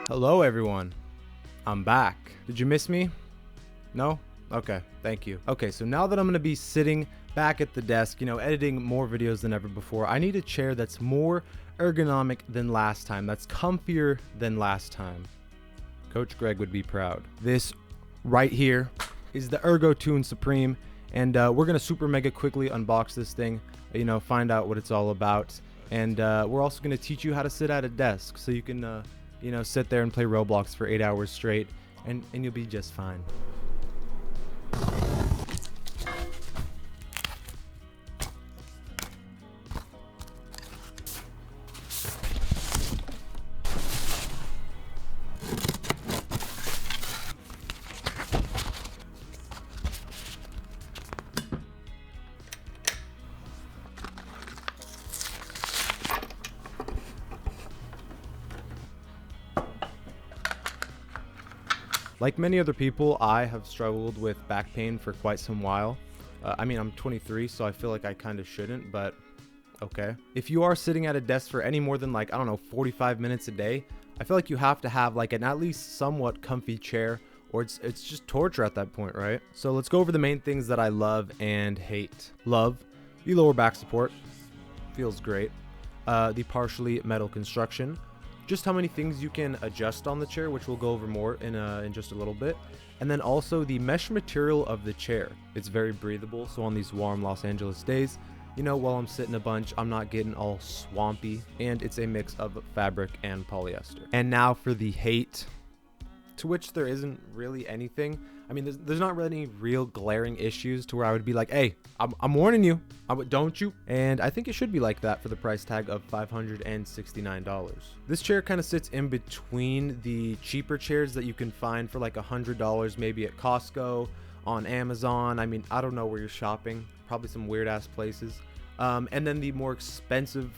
Hello everyone, I'm back. Did you miss me? No? Okay, thank you. Okay, so now that I'm gonna be sitting back at the desk, editing more videos than ever before, I need a chair that's more ergonomic than last time, that's comfier than last time. Coach Greg would be proud. This right here is the ErgoTune Supreme, and we're gonna super mega quickly unbox this thing, find out what it's all about, and we're also gonna teach you how to sit at a desk so you can sit there and play Roblox for 8 hours straight, and you'll be just fine. Like many other people, I have struggled with back pain for quite some while. I'm 23, so I feel like I kind of shouldn't, but okay. If you are sitting at a desk for any more than 45 minutes a day, I feel like you have to have an at least somewhat comfy chair, or it's just torture at that point, right? So let's go over the main things that I love and hate. Love, the lower back support, feels great. The partially metal construction, just how many things you can adjust on the chair, which we'll go over more in just a little bit. And then also the mesh material of the chair. It's very breathable, so on these warm Los Angeles days, while I'm sitting a bunch, I'm not getting all swampy, and it's a mix of fabric and polyester. And now for the hate, to which there isn't really anything. There's not really any real glaring issues to where I would be like, hey, I'm warning you, don't you? And I think it should be like that for the price tag of $569. This chair kind of sits in between the cheaper chairs that you can find for $100 maybe at Costco, on Amazon. I don't know where you're shopping, probably some weird ass places. And then the more expensive,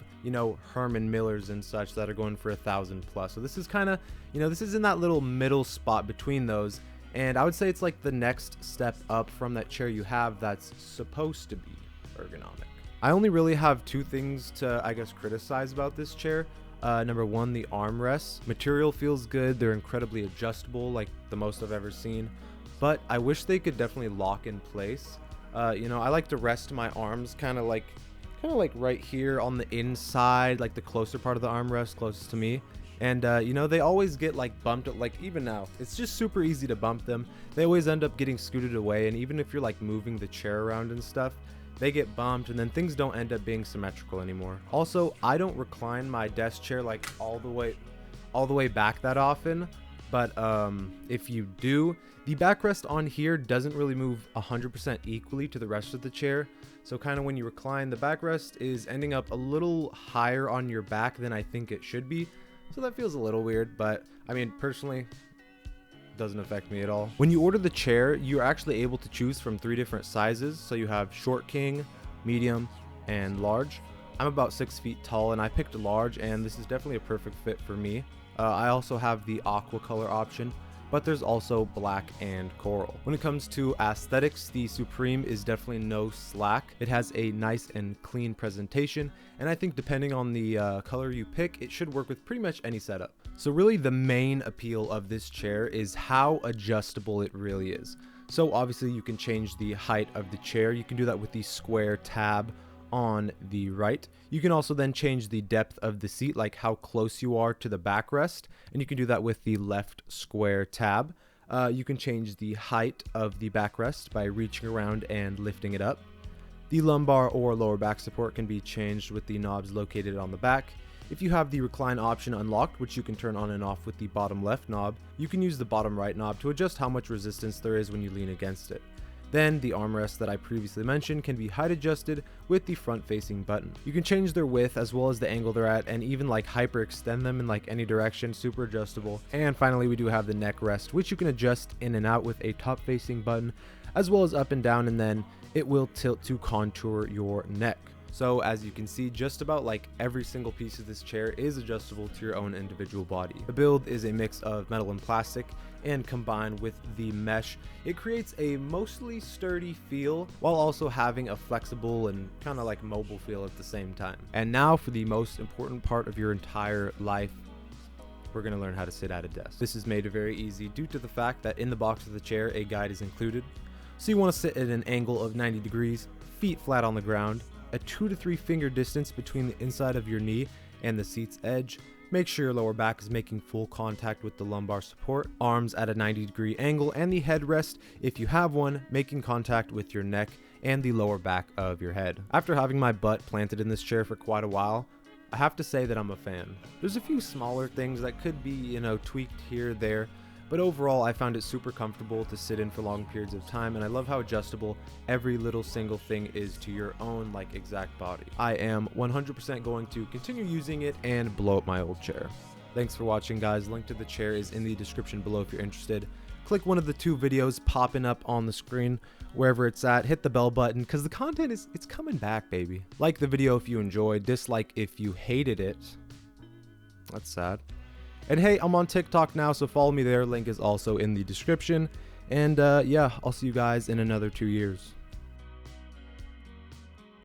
Herman Millers and such that are going for $1,000 plus. So this is kind of, this is in that little middle spot between those. And I would say it's like the next step up from that chair you have that's supposed to be ergonomic. I only really have two things to, criticize about this chair. Number one, the armrests. Material feels good. They're incredibly adjustable, like the most I've ever seen. But I wish they could definitely lock in place. I like to rest my arms kind of like right here on the inside, like the closer part of the armrest closest to me. And they always get bumped up, even now it's just super easy to bump them. They always end up getting scooted away, and even if you're moving the chair around and stuff, they get bumped, and then things don't end up being symmetrical anymore. Also, I don't recline my desk chair all the way back that often, but if you do, the backrest on here doesn't really move 100% equally to the rest of the chair. So kind of when you recline, the backrest is ending up a little higher on your back than I think it should be. So that feels a little weird, but personally, doesn't affect me at all. When you order the chair, you're actually able to choose from 3 different sizes. So you have short king, medium, and large. I'm about 6 feet tall, and I picked large, and this is definitely a perfect fit for me. I also have the aqua color option, but there's also black and coral. When it comes to aesthetics, the Supreme is definitely no slack. It has a nice and clean presentation, and I think depending on the color you pick, it should work with pretty much any setup. So really the main appeal of this chair is how adjustable it really is. So obviously you can change the height of the chair. You can do that with the square tab on the right. You can also then change the depth of the seat, like how close you are to the backrest, and you can do that with the left square tab. You can change the height of the backrest by reaching around and lifting it up. The lumbar or lower back support can be changed with the knobs located on the back. If you have the recline option unlocked, which you can turn on and off with the bottom left knob, you can use the bottom right knob to adjust how much resistance there is when you lean against it. Then the armrests that I previously mentioned can be height adjusted with the front facing button. You can change their width as well as the angle they're at, and even hyper extend them in any direction, super adjustable. And finally, we do have the neck rest, which you can adjust in and out with a top facing button, as well as up and down, and then it will tilt to contour your neck. So as you can see, just about every single piece of this chair is adjustable to your own individual body. The build is a mix of metal and plastic, and combined with the mesh, it creates a mostly sturdy feel while also having a flexible and kind of mobile feel at the same time. And now for the most important part of your entire life, we're going to learn how to sit at a desk. This is made very easy due to the fact that in the box of the chair, a guide is included. So you want to sit at an angle of 90 degrees, feet flat on the ground, a 2 to 3 finger distance between the inside of your knee and the seat's edge. Make sure your lower back is making full contact with the lumbar support, arms at a 90-degree angle, and the headrest, if you have one, making contact with your neck and the lower back of your head. After having my butt planted in this chair for quite a while, I have to say that I'm a fan. There's a few smaller things that could be, tweaked here or there, but overall I found it super comfortable to sit in for long periods of time, and I love how adjustable every little single thing is to your own exact body. I am 100% going to continue using it and blow up my old chair. Thanks for watching, guys. Link to the chair is in the description below if you're interested. Click one of the 2 videos popping up on the screen wherever it's at. Hit the bell button because the content it's coming back, baby. Like the video if you enjoyed, dislike if you hated it. That's sad. And hey, I'm on TikTok now, so follow me there. Link is also in the description. And yeah, I'll see you guys in another 2 years.